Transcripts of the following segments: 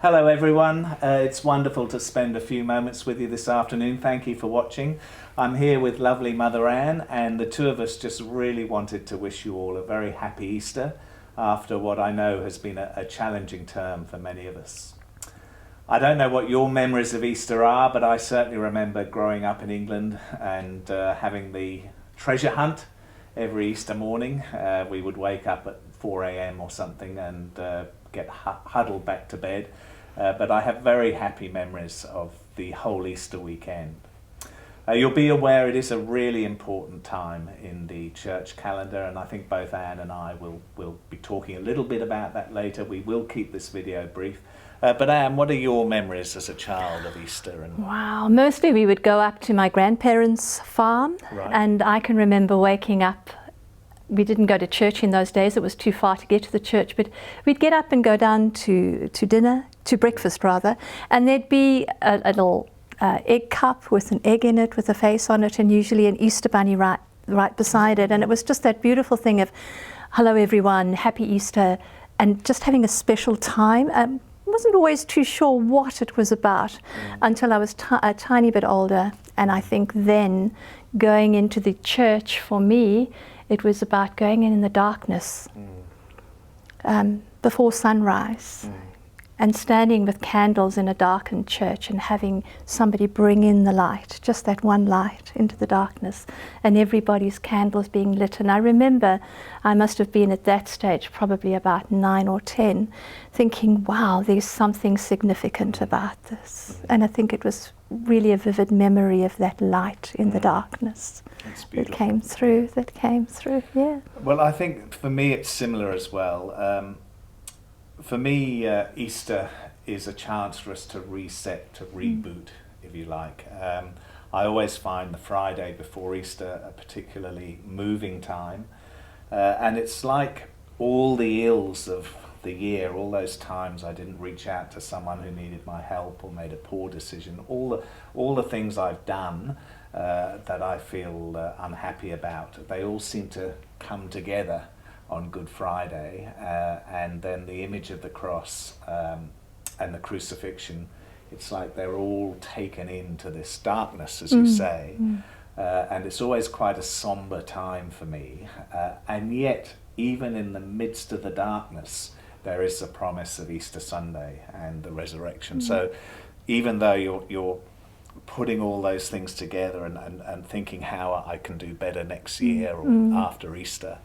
Hello everyone, it's wonderful to spend a few moments with you this afternoon. Thank you for watching. I'm here with lovely Mother Anne, and the two of us just really wanted to wish you all a very happy Easter after what I know has been a challenging term for many of us. I don't know what your memories of Easter are, but I certainly remember growing up in England and having the treasure hunt every Easter morning. We would wake up at 4 a.m. or something and get huddled back to bed. But I have very happy memories of the whole Easter weekend. You'll be aware it is a really important time in the church calendar, and I think both Anne and I will be talking a little bit about that later. We will keep this video brief. But Anne, what are your memories as a child of Easter? Wow, mostly we would go up to my grandparents' farm, Right. and I can remember waking up. We didn't go to church in those days, it was too far to get to the church, but we'd get up and go down to breakfast rather, and there'd be a little egg cup with an egg in it, with a face on it, and usually an Easter bunny right beside it, and it was just that beautiful thing of, hello everyone, happy Easter, and just having a special time. Wasn't always too sure what it was about until I was a tiny bit older, and I think then going into the church for me, it was about going in the darkness before sunrise and standing with candles in a darkened church and having somebody bring in the light, just that one light into the darkness, and everybody's candles being lit. And I remember I must have been at that stage probably about 9 or 10 thinking, wow, there's something significant about this. And I think it was really a vivid memory of that light in the darkness that came through, yeah. Well, I think for me it's similar as well. For me, Easter is a chance for us to reset, to reboot, if you like. I always find the Friday before Easter a particularly moving time. And it's like all the ills of the year, all those times I didn't reach out to someone who needed my help or made a poor decision, all the things I've done that I feel unhappy about, they all seem to come together on Good Friday, and then the image of the cross and the crucifixion, it's like they're all taken into this darkness, as you say, and it's always quite a somber time for me, and yet even in the midst of the darkness there is the promise of Easter Sunday and the resurrection. So even though you're putting all those things together and thinking how I can do better next year or after Easter,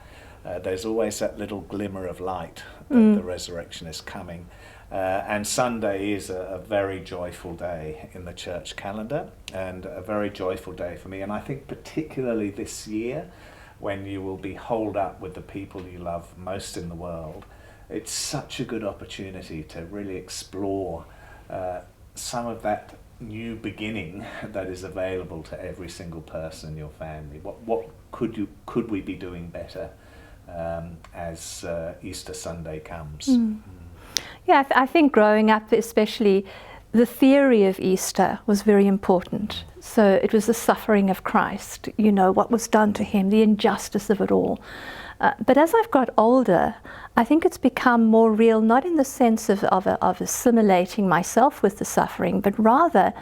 there's always that little glimmer of light that the resurrection is coming. And Sunday is a very joyful day in the church calendar, and a very joyful day for me. And I think particularly this year, when you will be holed up with the people you love most in the world, it's such a good opportunity to really explore some of that new beginning that is available to every single person in your family. What could we be doing better as Easter Sunday comes? Yeah, I think growing up especially, the theory of Easter was very important. So it was the suffering of Christ, you know, what was done to him, the injustice of it all. But as I've got older, I think it's become more real, not in the sense of assimilating myself with the suffering, but rather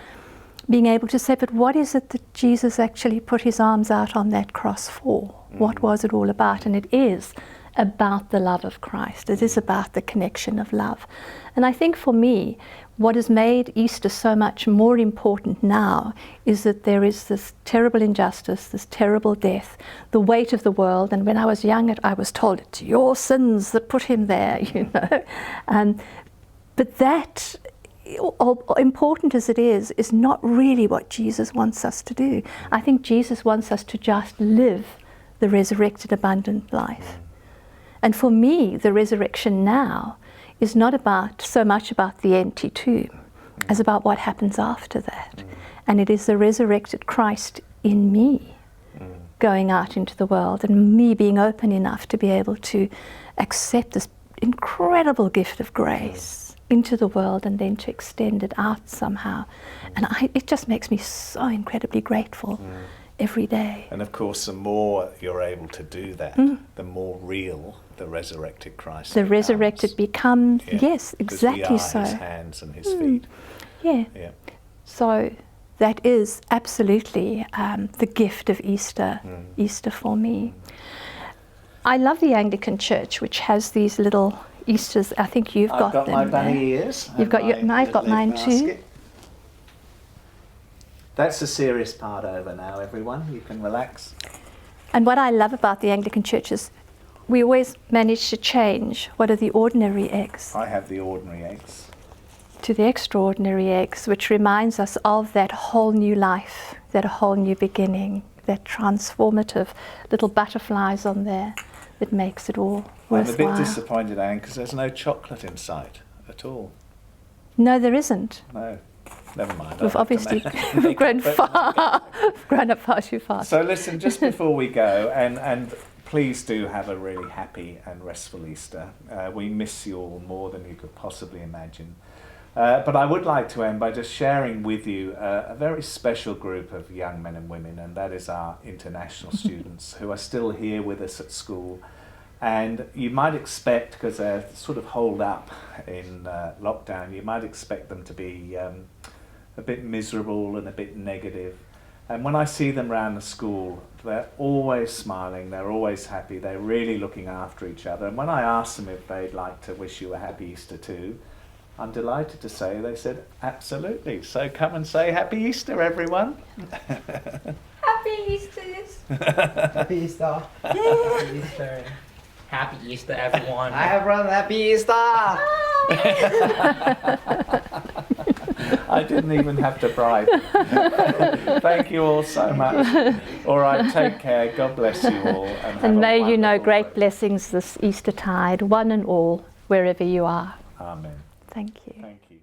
being able to say, but what is it that Jesus actually put his arms out on that cross for? What was it all about? And it is about the love of Christ. It is about the connection of love. And I think for me, what has made Easter so much more important now is that there is this terrible injustice, this terrible death, the weight of the world. And when I was young, I was told it's your sins that put him there, you know. But that, important as it is not really what Jesus wants us to do. I think Jesus wants us to just live the resurrected abundant life. And for me, the resurrection now is not so much about the empty tomb as about what happens after that. And it is the resurrected Christ in me going out into the world, and me being open enough to be able to accept this incredible gift of grace into the world and then to extend it out somehow. And it just makes me so incredibly grateful every day. And of course, the more you're able to do that, the more real the resurrected Christ. The resurrected become, Yeah, yes, exactly we are so. his hands and his feet. Yeah. Yeah. So that is absolutely the gift of Easter, Easter for me. I love the Anglican Church, which has these little Easters. I think you've got them. I've got my bunny ears. You've got your, I've got mine too. That's the serious part over now, everyone. You can relax. And what I love about the Anglican Church is we always manage to change what are the ordinary eggs I have the ordinary eggs. to the extraordinary eggs, which reminds us of that whole new life, that whole new beginning, that transformative little butterflies on there that makes it all worthwhile. I'm a bit disappointed, Anne, because there's no chocolate in sight at all. No, there isn't. No, never mind. We've obviously grown up far too fast. So listen, just before we go, and please do have a really happy and restful Easter. We miss you all more than you could possibly imagine. But I would like to end by just sharing with you a very special group of young men and women, and that is our international students who are still here with us at school. And you might expect, because they're sort of holed up in lockdown, you might expect them to be a bit miserable and a bit negative. And when I see them around the school, they're always smiling, they're always happy, they're really looking after each other. And when I asked them if they'd like to wish you a happy Easter too, I'm delighted to say they said absolutely. So come and say Happy Easter, everyone. Happy Easters! Happy Easter. Happy Easter. Happy Easter, everyone. Hi everyone, Happy Easter! I didn't even have to bribe. Thank you all so much. All right, take care. God bless you all. And, have And a may you know wonderful great day. blessings this Eastertide, one and all, wherever you are. Amen. Thank you. Thank you.